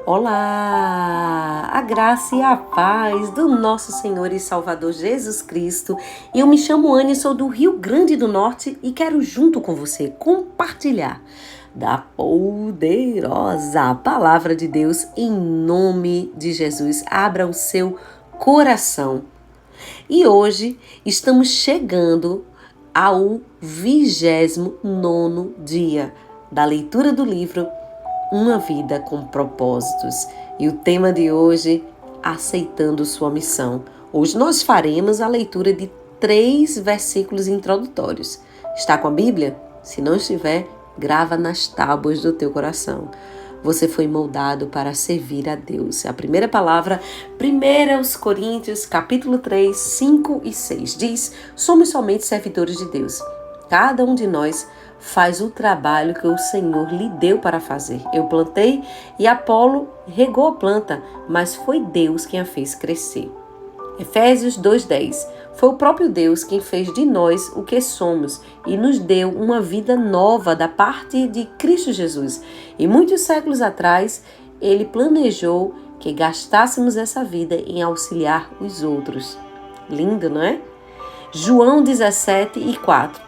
Olá! A graça e a paz do nosso Senhor e Salvador Jesus Cristo. Eu me chamo Anne, sou do Rio Grande do Norte e quero junto com você compartilhar da poderosa palavra de Deus em nome de Jesus. Abra o seu coração. E hoje estamos chegando ao 29º dia da leitura do livro Uma Vida com Propósitos. E o tema de hoje, aceitando sua missão. Hoje nós faremos a leitura de 3 versículos introdutórios. Está com a Bíblia? Se não estiver, grava nas tábuas do teu coração. Você foi moldado para servir a Deus. A primeira palavra, 1 Coríntios, capítulo 3, 5 e 6, diz: somos somente servidores de Deus. Cada um de nós faz o trabalho que o Senhor lhe deu para fazer. Eu plantei e Apolo regou a planta, mas foi Deus quem a fez crescer. Efésios 2:10. Foi o próprio Deus quem fez de nós o que somos e nos deu uma vida nova da parte de Cristo Jesus. E muitos séculos atrás, Ele planejou que gastássemos essa vida em auxiliar os outros. Lindo, não é? João 17:4.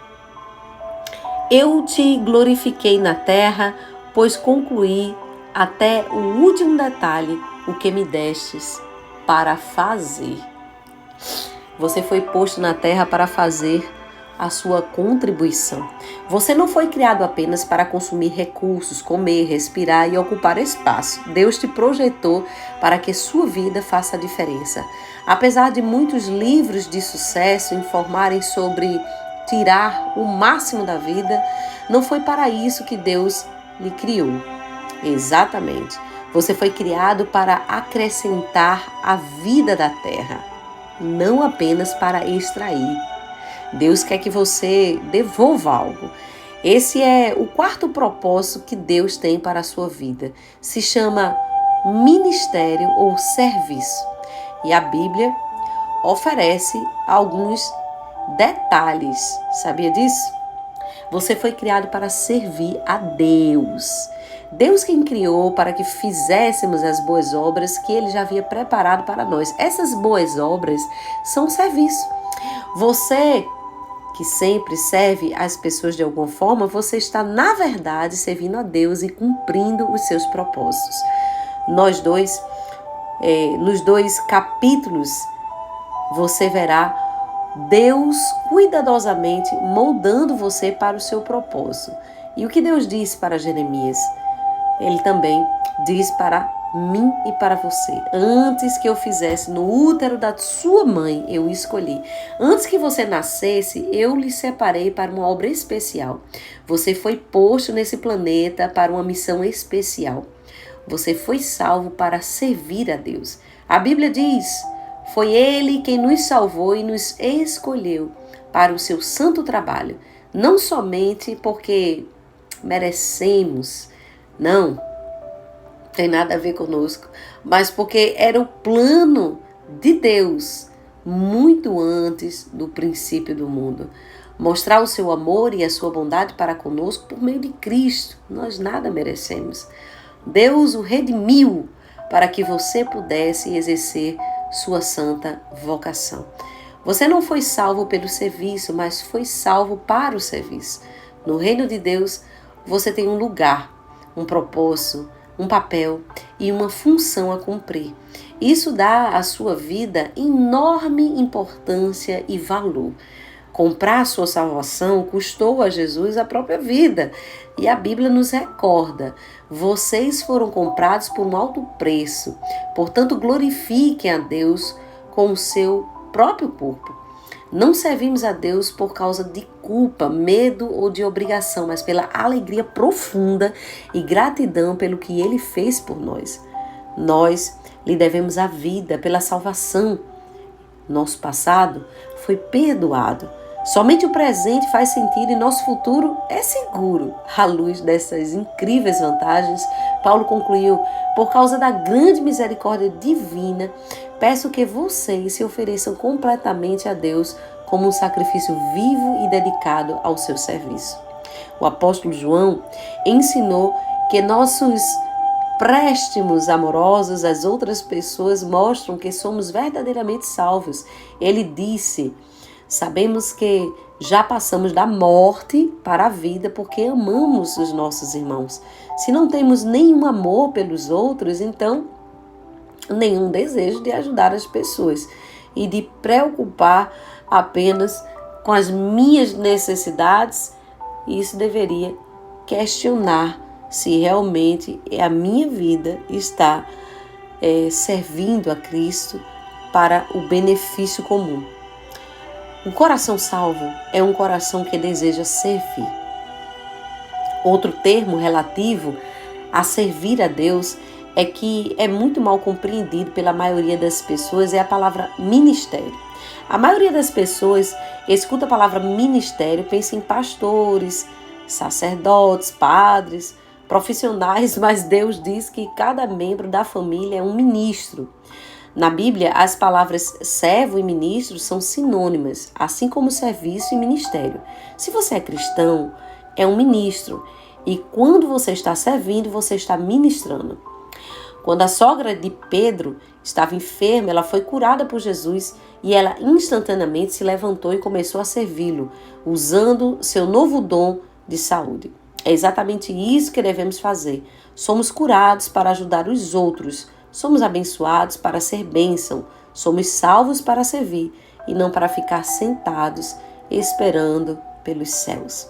Eu te glorifiquei na terra, pois concluí até o último detalhe o que me destes para fazer. Você foi posto na terra para fazer a sua contribuição. Você não foi criado apenas para consumir recursos, comer, respirar e ocupar espaço. Deus te projetou para que sua vida faça a diferença. Apesar de muitos livros de sucesso informarem sobre tirar o máximo da vida, não foi para isso que Deus lhe criou. Exatamente. Você foi criado para acrescentar a vida da terra, não apenas para extrair. Deus quer que você devolva algo. Esse é o 4º propósito que Deus tem para a sua vida. Se chama ministério ou serviço. E a Bíblia oferece alguns detalhes. Sabia disso? Você foi criado para servir a Deus. Deus quem criou para que fizéssemos as boas obras que Ele já havia preparado para nós. Essas boas obras são serviço. Você que sempre serve as pessoas de alguma forma, você está, na verdade, servindo a Deus e cumprindo os seus propósitos. Nos 2 capítulos, você verá Deus cuidadosamente moldando você para o seu propósito. E o que Deus disse para Jeremias? Ele também diz para mim e para você. Antes que eu fizesse no útero da sua mãe, eu escolhi. Antes que você nascesse, eu lhe separei para uma obra especial. Você foi posto nesse planeta para uma missão especial. Você foi salvo para servir a Deus. A Bíblia diz: foi Ele quem nos salvou e nos escolheu para o seu santo trabalho. Não somente porque merecemos, não tem nada a ver conosco, mas porque era o plano de Deus muito antes do princípio do mundo. Mostrar o seu amor e a sua bondade para conosco por meio de Cristo. Nós nada merecemos. Deus o redimiu para que você pudesse exercer sua santa vocação. Você não foi salvo pelo serviço, mas foi salvo para o serviço. No reino de Deus, você tem um lugar, um propósito, um papel e uma função a cumprir. Isso dá à sua vida enorme importância e valor. Comprar sua salvação custou a Jesus a própria vida. E a Bíblia nos recorda: vocês foram comprados por um alto preço. Portanto, glorifiquem a Deus com o seu próprio corpo. Não servimos a Deus por causa de culpa, medo ou de obrigação, mas pela alegria profunda e gratidão pelo que Ele fez por nós. Nós lhe devemos a vida pela salvação. Nosso passado foi perdoado. Somente o presente faz sentido e nosso futuro é seguro. À luz dessas incríveis vantagens, Paulo concluiu: por causa da grande misericórdia divina, peço que vocês se ofereçam completamente a Deus como um sacrifício vivo e dedicado ao seu serviço. O apóstolo João ensinou que nossos préstimos amorosos às outras pessoas mostram que somos verdadeiramente salvos. Ele disse: sabemos que já passamos da morte para a vida porque amamos os nossos irmãos. Se não temos nenhum amor pelos outros, então nenhum desejo de ajudar as pessoas e de preocupar apenas com as minhas necessidades. Isso deveria questionar se realmente a minha vida está servindo a Cristo para o benefício comum. Um coração salvo é um coração que deseja servir. Outro termo relativo a servir a Deus é que é muito mal compreendido pela maioria das pessoas, é a palavra ministério. A maioria das pessoas escuta a palavra ministério, pensa em pastores, sacerdotes, padres, profissionais, mas Deus diz que cada membro da família é um ministro. Na Bíblia, as palavras servo e ministro são sinônimas, assim como serviço e ministério. Se você é cristão, é um ministro, e quando você está servindo, você está ministrando. Quando a sogra de Pedro estava enferma, ela foi curada por Jesus e ela instantaneamente se levantou e começou a servi-lo, usando seu novo dom de saúde. É exatamente isso que devemos fazer. Somos curados para ajudar os outros. Somos abençoados para ser bênção. Somos salvos para servir e não para ficar sentados esperando pelos céus.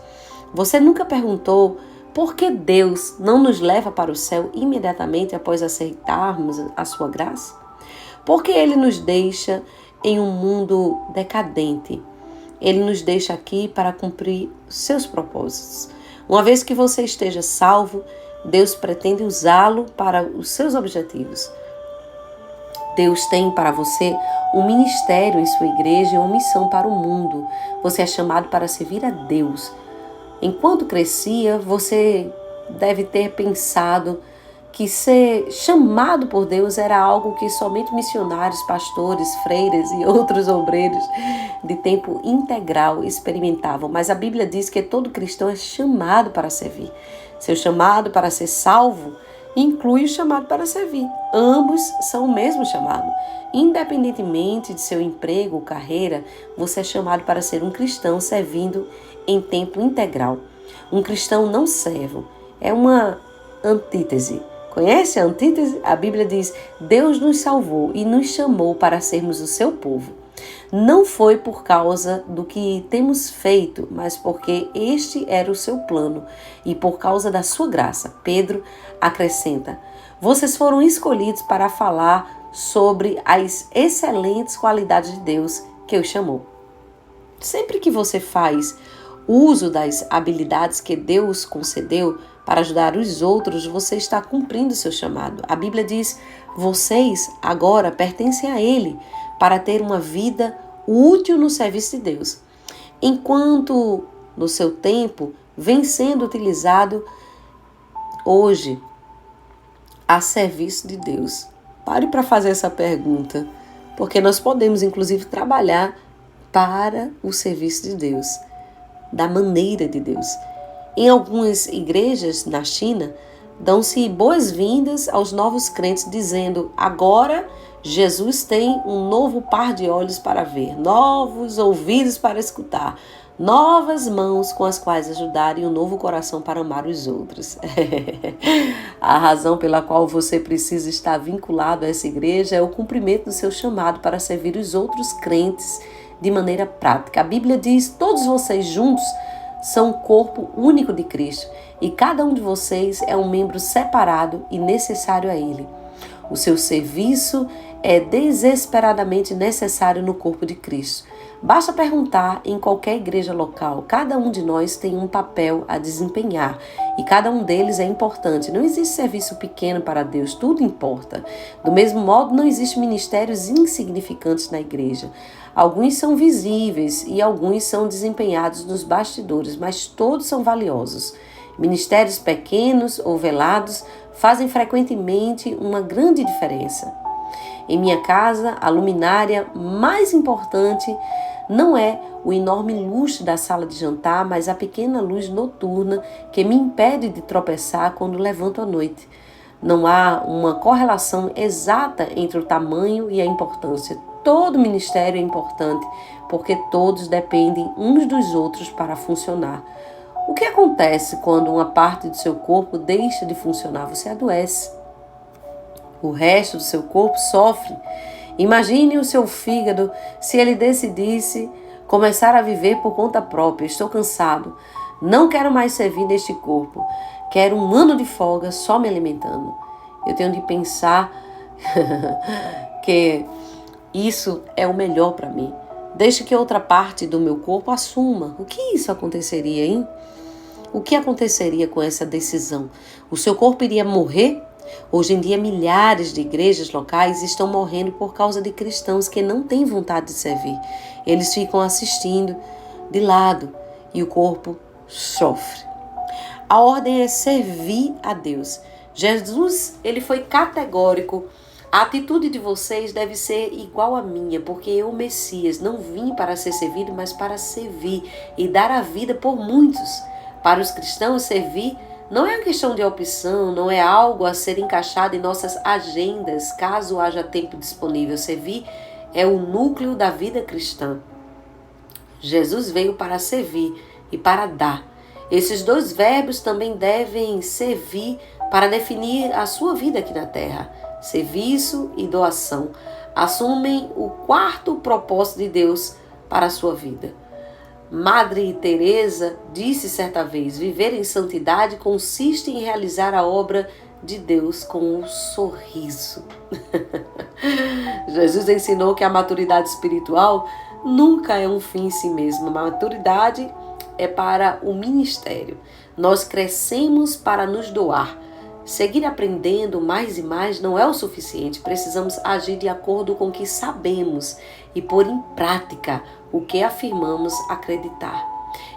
Você nunca perguntou por que Deus não nos leva para o céu imediatamente após aceitarmos a sua graça? Por que Ele nos deixa em um mundo decadente? Ele nos deixa aqui para cumprir seus propósitos. Uma vez que você esteja salvo, Deus pretende usá-lo para os seus objetivos. Deus tem para você um ministério em sua igreja e uma missão para o mundo. Você é chamado para servir a Deus. Enquanto crescia, você deve ter pensado que ser chamado por Deus era algo que somente missionários, pastores, freiras e outros obreiros de tempo integral experimentavam. Mas a Bíblia diz que todo cristão é chamado para servir. Seu chamado para ser salvo inclui o chamado para servir. Ambos são o mesmo chamado. Independentemente de seu emprego ou carreira, você é chamado para ser um cristão servindo em tempo integral. Um cristão não servo é uma antítese. Conhece a antítese? A Bíblia diz: Deus nos salvou e nos chamou para sermos o seu povo. Não foi por causa do que temos feito, mas porque este era o seu plano e por causa da sua graça. Pedro acrescenta: vocês foram escolhidos para falar sobre as excelentes qualidades de Deus que o chamou. Sempre que você faz uso das habilidades que Deus concedeu para ajudar os outros, você está cumprindo seu chamado. A Bíblia diz: vocês agora pertencem a Ele para ter uma vida útil no serviço de Deus. Enquanto no seu tempo vem sendo utilizado hoje a serviço de Deus. Pare para fazer essa pergunta, porque nós podemos inclusive trabalhar para o serviço de Deus, da maneira de Deus. Em algumas igrejas na China, dão-se boas-vindas aos novos crentes, dizendo: agora Jesus tem um novo par de olhos para ver, novos ouvidos para escutar, novas mãos com as quais ajudar e um novo coração para amar os outros. A razão pela qual você precisa estar vinculado a essa igreja é o cumprimento do seu chamado para servir os outros crentes de maneira prática. A Bíblia diz: todos vocês juntos são o corpo único de Cristo e cada um de vocês é um membro separado e necessário a Ele. O seu serviço é desesperadamente necessário no corpo de Cristo. Basta perguntar em qualquer igreja local. Cada um de nós tem um papel a desempenhar e cada um deles é importante. Não existe serviço pequeno para Deus, tudo importa. Do mesmo modo, não existem ministérios insignificantes na igreja. Alguns são visíveis e alguns são desempenhados nos bastidores, mas todos são valiosos. Ministérios pequenos ou velados fazem frequentemente uma grande diferença. Em minha casa, a luminária mais importante não é o enorme luxo da sala de jantar, mas a pequena luz noturna que me impede de tropeçar quando levanto à noite. Não há uma correlação exata entre o tamanho e a importância. Todo ministério é importante, porque todos dependem uns dos outros para funcionar. O que acontece quando uma parte do seu corpo deixa de funcionar? Você adoece. O resto do seu corpo sofre. Imagine o seu fígado se ele decidisse começar a viver por conta própria. Estou cansado. Não quero mais servir neste corpo. Quero um ano de folga só me alimentando. Eu tenho de pensar que isso é o melhor para mim. Deixe que outra parte do meu corpo assuma. O que isso aconteceria, hein? O que aconteceria com essa decisão? O seu corpo iria morrer? Hoje em dia, milhares de igrejas locais estão morrendo por causa de cristãos que não têm vontade de servir. Eles ficam assistindo de lado e o corpo sofre. A ordem é servir a Deus. Jesus, ele foi categórico. A atitude de vocês deve ser igual à minha, porque eu, Messias, não vim para ser servido, mas para servir e dar a vida por muitos. Para os cristãos, servir não é uma questão de opção, não é algo a ser encaixado em nossas agendas, caso haja tempo disponível. Servir é o núcleo da vida cristã. Jesus veio para servir e para dar. Esses dois verbos também devem servir para definir a sua vida aqui na terra. Serviço e doação assumem o quarto propósito de Deus para a sua vida. Madre Teresa disse certa vez: viver em santidade consiste em realizar a obra de Deus com um sorriso. Jesus ensinou que a maturidade espiritual nunca é um fim em si mesma. A maturidade é para o ministério. Nós crescemos para nos doar. Seguir aprendendo mais e mais não é o suficiente. Precisamos agir de acordo com o que sabemos e pôr em prática o que afirmamos acreditar.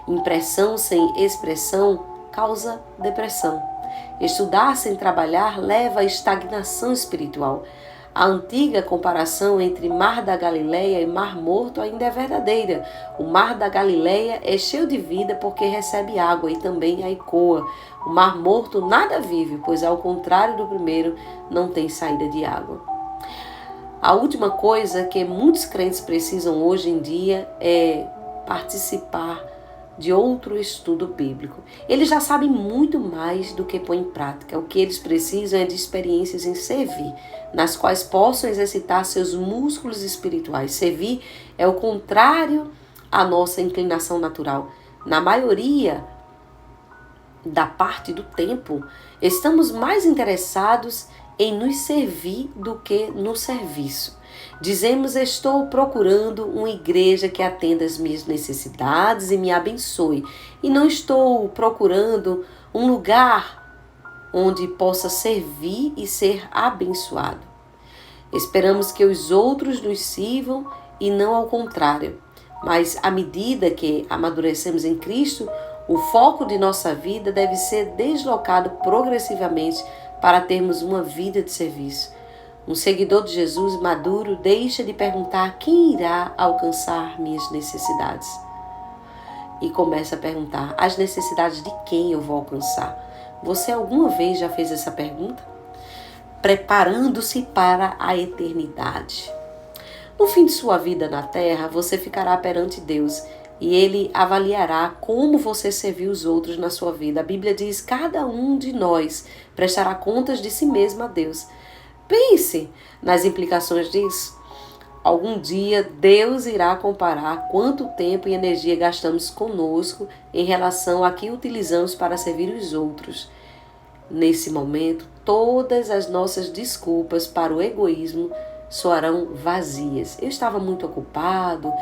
Impressão sem expressão causa depressão. Estudar sem trabalhar leva à estagnação espiritual. A antiga comparação entre Mar da Galileia e Mar Morto ainda é verdadeira. O Mar da Galileia é cheio de vida porque recebe água e também a ecoa. O Mar Morto nada vive, pois ao contrário do primeiro, não tem saída de água. A última coisa que muitos crentes precisam hoje em dia é participar de outro estudo bíblico. Eles já sabem muito mais do que põem em prática. O que eles precisam é de experiências em servir, nas quais possam exercitar seus músculos espirituais. Servir é o contrário à nossa inclinação natural. Na maioria da parte do tempo, estamos mais interessados em nos servir do que no serviço. Dizemos: estou procurando uma igreja que atenda às minhas necessidades e me abençoe. E não estou procurando um lugar onde possa servir e ser abençoado. Esperamos que os outros nos sirvam e não ao contrário. Mas à medida que amadurecemos em Cristo, o foco de nossa vida deve ser deslocado progressivamente para termos uma vida de serviço. Um seguidor de Jesus maduro deixa de perguntar quem irá alcançar minhas necessidades e começa a perguntar: as necessidades de quem eu vou alcançar? Você alguma vez já fez essa pergunta? Preparando-se para a eternidade. No fim de sua vida na terra, você ficará perante Deus e Ele avaliará como você serviu os outros na sua vida. A Bíblia diz: cada um de nós prestará contas de si mesmo a Deus. Pense nas implicações disso. Algum dia Deus irá comparar quanto tempo e energia gastamos conosco em relação a que utilizamos para servir os outros. Nesse momento, todas as nossas desculpas para o egoísmo soarão vazias. Eu estava muito ocupado,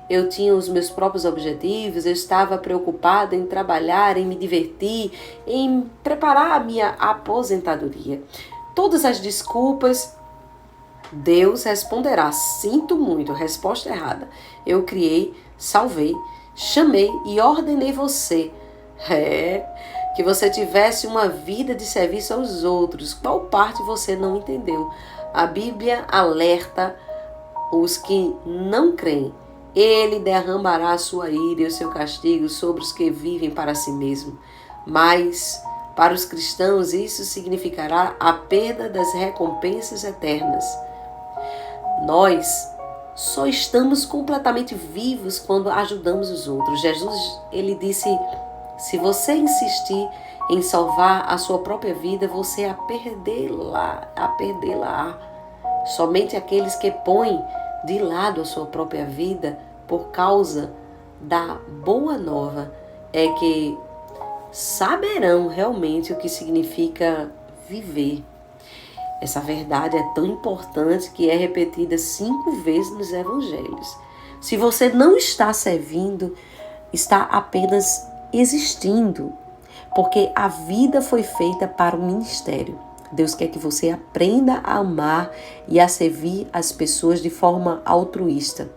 eu tinha os meus próprios objetivos, eu estava preocupado em trabalhar, em me divertir, em preparar a minha aposentadoria. Todas as desculpas, Deus responderá: sinto muito, resposta errada. Eu criei, salvei, chamei e ordenei você. Que você tivesse uma vida de serviço aos outros. Qual parte você não entendeu? A Bíblia alerta os que não creem. Ele derramará a sua ira e o seu castigo sobre os que vivem para si mesmo. Mas Para os cristãos, isso significará a perda das recompensas eternas. Nós só estamos completamente vivos quando ajudamos os outros. Jesus, ele disse: se você insistir em salvar a sua própria vida, você a perdê-la. Somente aqueles que põem de lado a sua própria vida por causa da boa nova é que saberão realmente o que significa viver. Essa verdade é tão importante que é repetida 5 vezes nos evangelhos. Se você não está servindo, está apenas existindo, porque a vida foi feita para o ministério. Deus quer que você aprenda a amar e a servir as pessoas de forma altruísta.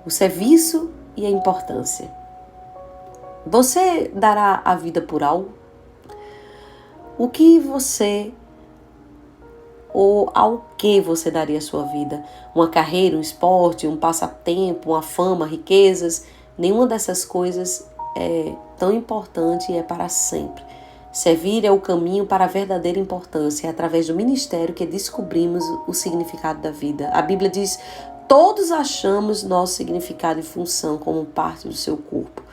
O serviço e a importância. Você dará a vida por algo? O que você ou ao que você daria a sua vida? Uma carreira, um esporte, um passatempo, uma fama, riquezas? Nenhuma dessas coisas é tão importante e é para sempre. Servir é o caminho para a verdadeira importância. É através do ministério que descobrimos o significado da vida. A Bíblia diz: todos achamos nosso significado e função como parte do seu corpo.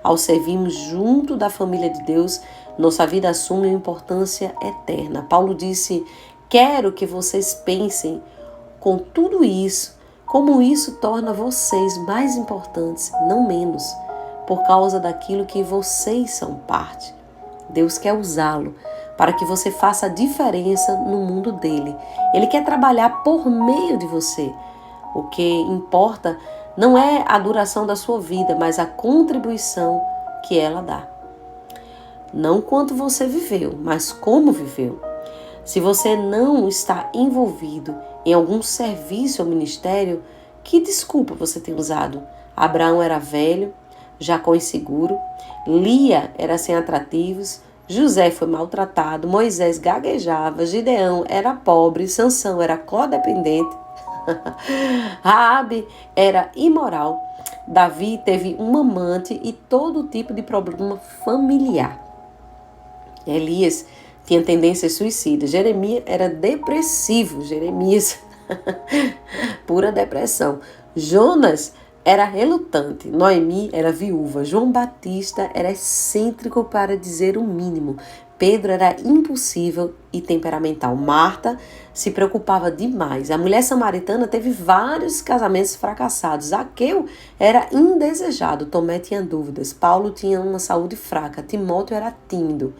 Ao servirmos junto da família de Deus, nossa vida assume uma importância eterna. Paulo disse: quero que vocês pensem com tudo isso, como isso torna vocês mais importantes, não menos, por causa daquilo que vocês são parte. Deus quer usá-lo para que você faça a diferença no mundo dele. Ele quer trabalhar por meio de você. O que importa não é a duração da sua vida, mas a contribuição que ela dá. Não quanto você viveu, mas como viveu. Se você não está envolvido em algum serviço ou ministério, que desculpa você tem usado? Abraão era velho, Jacó inseguro, Lia era sem atrativos, José foi maltratado, Moisés gaguejava, Gideão era pobre, Sansão era codependente, Raabe era imoral, Davi teve um amante e todo tipo de problema familiar. Elias tinha tendências suicidas, Jeremias era depressivo, pura depressão. Jonas era relutante, Noemi era viúva, João Batista era excêntrico para dizer o mínimo, Pedro era impulsivo e temperamental, Marta se preocupava demais, a mulher samaritana teve vários casamentos fracassados, Zaqueu era indesejado, Tomé tinha dúvidas, Paulo tinha uma saúde fraca, Timóteo era tímido.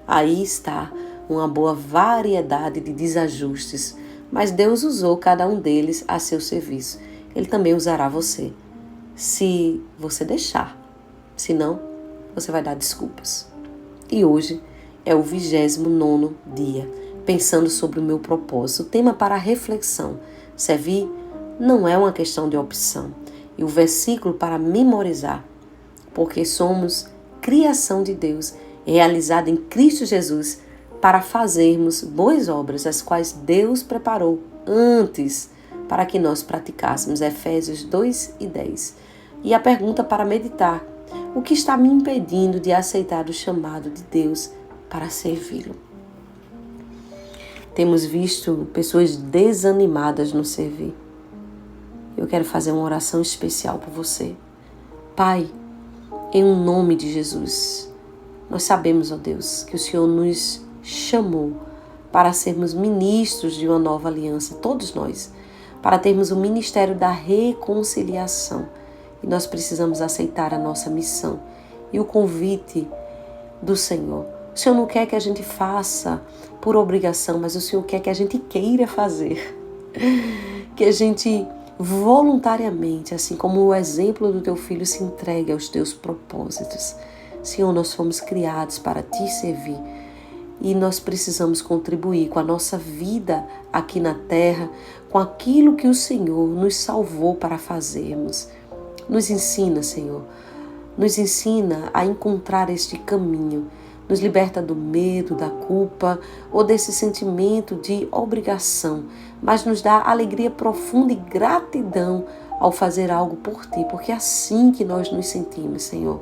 Aí está uma boa variedade de desajustes, mas Deus usou cada um deles a seu serviço. Ele também usará você, se você deixar. Senão, você vai dar desculpas. E hoje é o 29º dia, pensando sobre o meu propósito. O tema para a reflexão: servir não é uma questão de opção. E o versículo para memorizar: porque somos criação de Deus, realizada em Cristo Jesus, para fazermos boas obras, as quais Deus preparou antes para que nós praticássemos. Efésios 2:10. E a pergunta para meditar: o que está me impedindo de aceitar o chamado de Deus para servi-lo? Temos visto pessoas desanimadas no servir. Eu quero fazer uma oração especial por você. Pai, em nome de Jesus, nós sabemos, ó Deus, que o Senhor nos chamou para sermos ministros de uma nova aliança, todos nós, para termos o ministério da reconciliação. E nós precisamos aceitar a nossa missão e o convite do Senhor. O Senhor não quer que a gente faça por obrigação, mas o Senhor quer que a gente queira fazer. Que a gente voluntariamente, assim como o exemplo do teu filho, se entregue aos teus propósitos. Senhor, nós fomos criados para te servir e nós precisamos contribuir com a nossa vida aqui na terra, com aquilo que o Senhor nos salvou para fazermos. Nos ensina, Senhor, nos ensina a encontrar este caminho, nos liberta do medo, da culpa ou desse sentimento de obrigação, mas nos dá alegria profunda e gratidão ao fazer algo por Ti, porque é assim que nós nos sentimos, Senhor.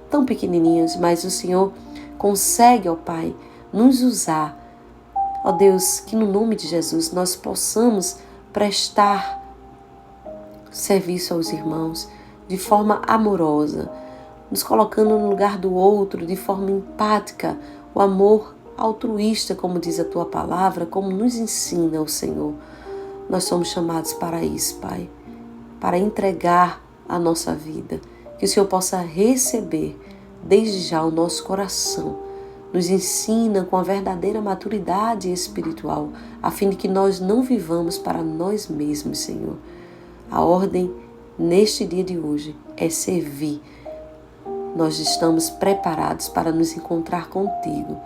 Tão pequenininhos, mas o Senhor Consegue, ó Pai, nos usar. Ó Deus, que no nome de Jesus nós possamos prestar serviço aos irmãos de forma amorosa, nos colocando no lugar do outro de forma empática, o amor altruísta, como diz a Tua palavra, como nos ensina o Senhor. Nós somos chamados para isso, Pai, para entregar a nossa vida, que o Senhor possa receber desde já o nosso coração, nos ensina com a verdadeira maturidade espiritual, a fim de que nós não vivamos para nós mesmos, Senhor. A ordem neste dia de hoje é servir. Nós estamos preparados para nos encontrar contigo.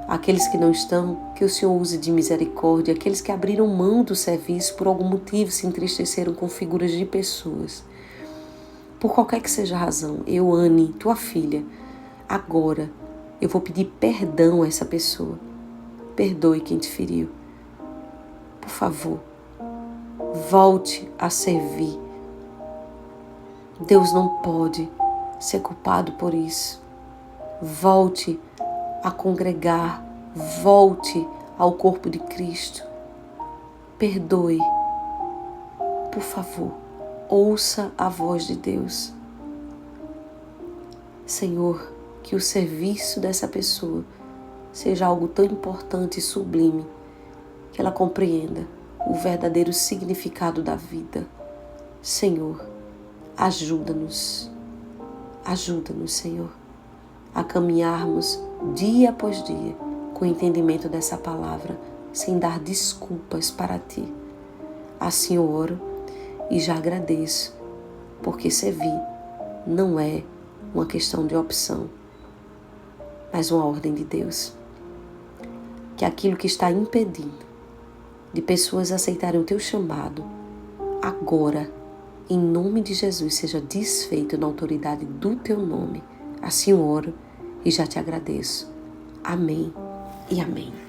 Aqueles que não estão, que o Senhor use de misericórdia. Aqueles que abriram mão do serviço por algum motivo, se entristeceram com figuras de pessoas. Por qualquer que seja a razão, eu, Anne, tua filha, agora eu vou pedir perdão a essa pessoa. Perdoe quem te feriu. Por favor, volte a servir. Deus não pode ser culpado por isso. Volte a congregar, volte ao corpo de Cristo. Perdoe. Por favor, ouça a voz de Deus. Senhor, que o serviço dessa pessoa seja algo tão importante e sublime, que ela compreenda o verdadeiro significado da vida. Senhor, ajuda-nos, Senhor, a caminharmos dia após dia com o entendimento dessa palavra, sem dar desculpas para Ti. Assim eu oro e já agradeço, porque servir não é uma questão de opção, mas uma ordem de Deus. Que aquilo que está impedindo de pessoas aceitarem o Teu chamado, agora, em nome de Jesus, seja desfeito na autoridade do Teu nome. Assim eu oro e já Te agradeço. Amém e amém.